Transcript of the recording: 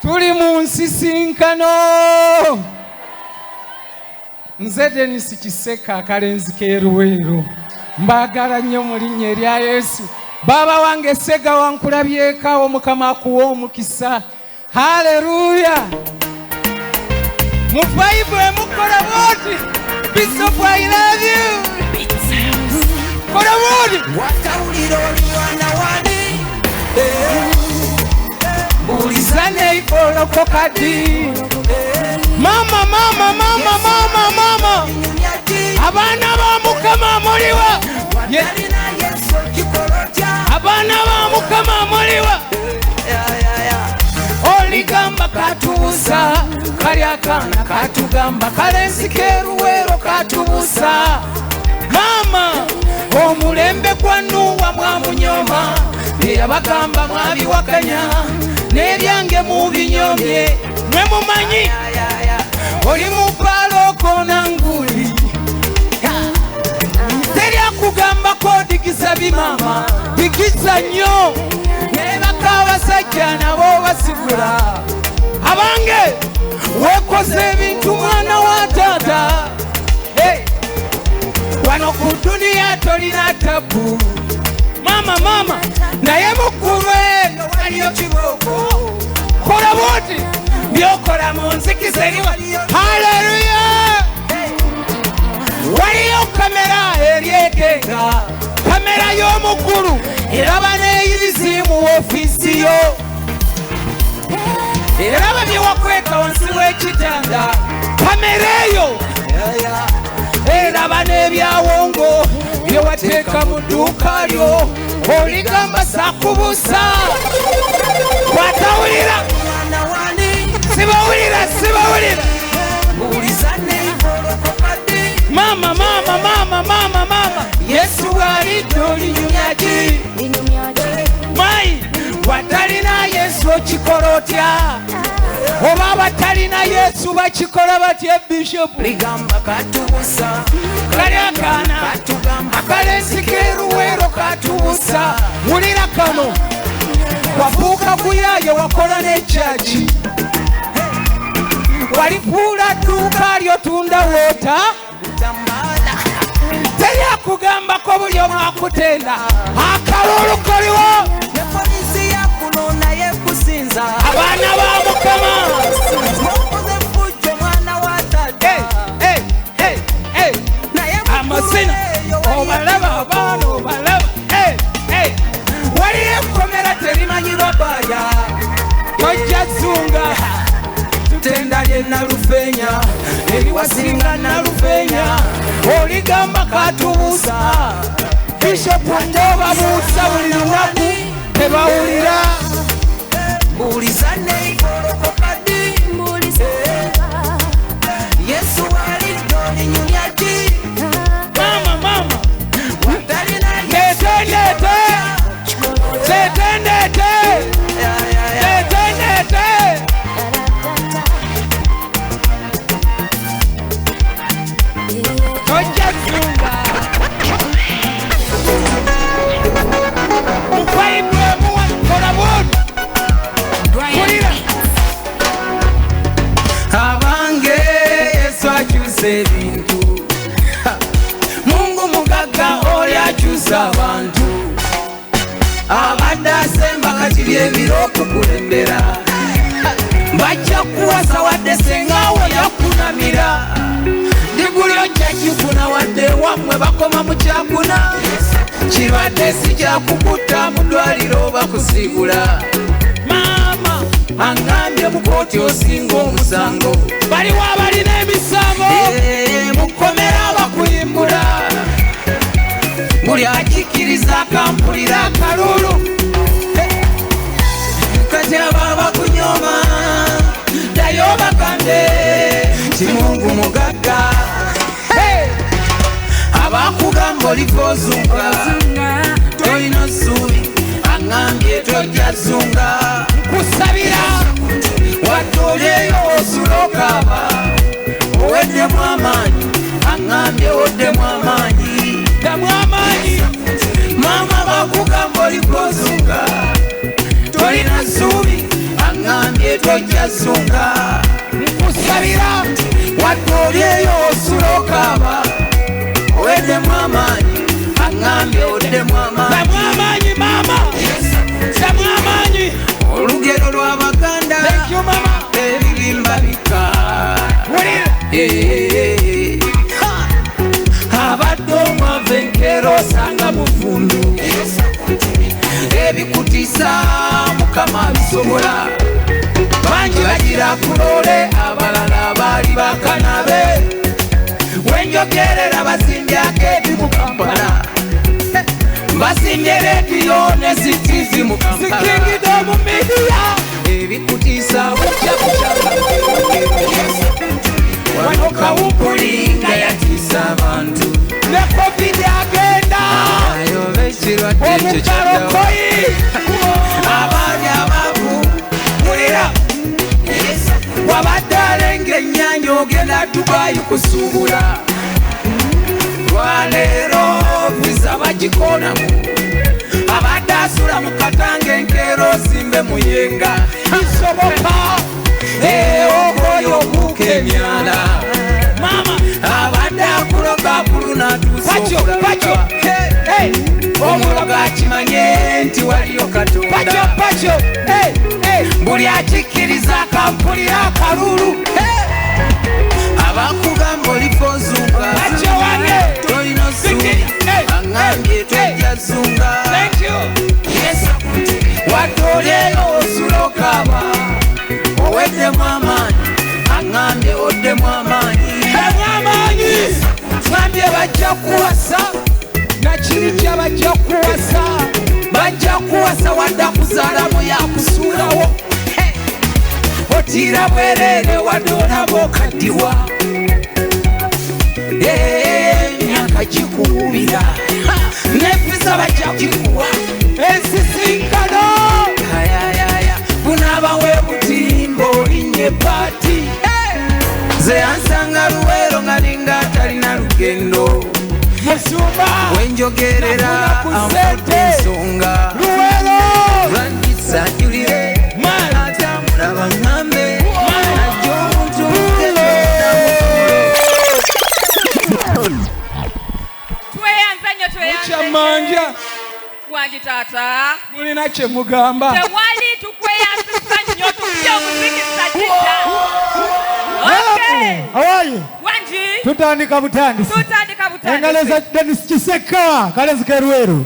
Tuli mu nsisinkano. Nze Denis Kisekka akalenzi k'eruweero. Mbagala nnyo mu linnya erya Yesu. Baba wange Sega wankulabyeko Mukama akuwa omukisa. Haleluya. Mu Bible mukola boti. Bishop, I love you. Kola boti. Watawulira olwana wani. Bulizane ikoloko kadi. Mama. Abana ba Mukama muliwa. Abana ba Mukama muliwa. Oligamba katubusa. Kali akana katugamba. Kalenzi k'eruweero katubusa. Mama, omulembe gwanuwa mwamunyoma. Eyabagamba mwabiwakanya. Nebyange mubinyomye. Mwe mumanyi. Oli mupalo kona nguli. Teri akugamba kodigiza bimama. Bigiza nnyo. Nebaka abasajja nabo basigula. Abange wekoze ebintu mwana wa taata. Wano ku duniya tolina tabu. Mama naye mukulu eyo waliyo kiboko. Kola boti byokola mu nzikiza eriwa. Haleluya. Waliyo kamera eryegenga. Kamera y'omukulu eraba n'eyirizi mu ofiisi yo. Eraba byewakweka wansi w'ekitanda. Kamera eyo eraba n'ebyawongo byewateeka mu dduuka lyo. Oligamba sakubusa. Watawulira. Sibawulira. Mama. Yesu alidde olinyumyaki. Mai, watalina Yesu okikola otya? Oba abatalina Yesu bakikola batya Bishop? Ligamba katubusa. Kali akana akalenzi k'eruweero katubusa. Wulira kano. Wafuuka kuyayo wakola n'ekyaki. Walikuula dduuka ly'otunda woota. Teri akugambako buli omu akutenda. Akalulu koliwo. Ne poliisi yakunona yekusinza. Abaana ba Mukama. Mwokoze fujjo mwana wa taata. Amasina. Obalaba abaana obalaba. Waliyo ekkomera terimanyi babaaya. Tojja zunga. Tutenda lye Nalufeenya. Eriwasinga Nalufeenya. Oligamba katubusa. Bishop ndobabuusa buli lunaku tebawulira. Bulizane ikoloko kadi. Yesu alidde olinyumyaki. Mama. Tetendete. Tojja zunga. Mukwaibwe muwa kola bodi. Kulira. Abange Yesu akyusa ebintu. Mungu mugagga oli akyusa abantu. Abadde asemba kati byebiro okukulembera. Bajja kuwasa wadde sengaawo yakunamira. Diguli ojja kifuna wadde wammwe bakoma mu kyakuna. Kirwadde si kyakukutta mu ddwaliro oba kusiigula. Maama angambye mu kooti osinga omusango. Baliwo abalina emisango. Mukomera bakuyimbula. Buli akikkiriza akampulira akalulu. Kati aba bakunyoma. Ddayo bakambe. Ti Mungu mugagga. Abakugamba oliko zunga. Tolina ssuubi. Angambye tojja zunga. Kusabira. Wadde olyeyo osula okaaba. Oweddemu amaanyi. Angambye oddemu amaanyi. Ddamu amaanyi. Mama bakugamba oliko zunga. Tolina ssuubi. tojja zunga nkusabira watolyeyo osulokaba oweddemu amaanyi aŋŋambye oddemu amaanyi maama samu amaanyi olugero lw'abaganda ebibimba bika abadde omwava enkero osanga muvundu ebikutiisa mukama bisobola bangi bagira kulole abalala baali bakanabe wenjogerera basimbyako ebimu Kampala basimbye rediyo ne sitivi mu Kampala sikingide mu midiya ebikutiisa bujja wano kawumpuli nga yatiisa abantu ne covid agenda omukalokoyi abaali abavu mulira wabadde alenga ennyanja ogenda Dubayi kusuubula lwaleero visa bagikonamu abadde asula mu katanga enkero osimbe muyenga bisoboka ogoyo obuuka emyala mama abadde akuloga akulunatuusa okulaba omuloga akimanye nti waliyo Katonda buli akikkiriza akampulira akalulu abakugamba oliko zunga tolina zunga aŋŋambye tojja zunga watolyeyo osulokaba oweddemu amaanyi aŋŋambye oddemu amaanyi ŋambye bajja kuwasa nakirija bajja kuwasa bajja kuwasa wadda kuzaalamu yakusuulawo otiira bwerere wadde olaba okaddiwa emyaka gikuubira nevisa bajja kikuwa ensisinkano bunaabawe butimba olinye paati ze yansanga Luweero nga ninga atalina lugendo musumba wenjogerera amudde ensonga Luweero lwandisa julire atambula baŋŋambe ajja omuntu tweyanzanya wangi taata mulina kye mugamba tewali tukweyanzisa nnyo tukya omuzikisa jidda awaye wangi tutandika butandisi engalo za Denis Kisekka kalenzi ke Luweero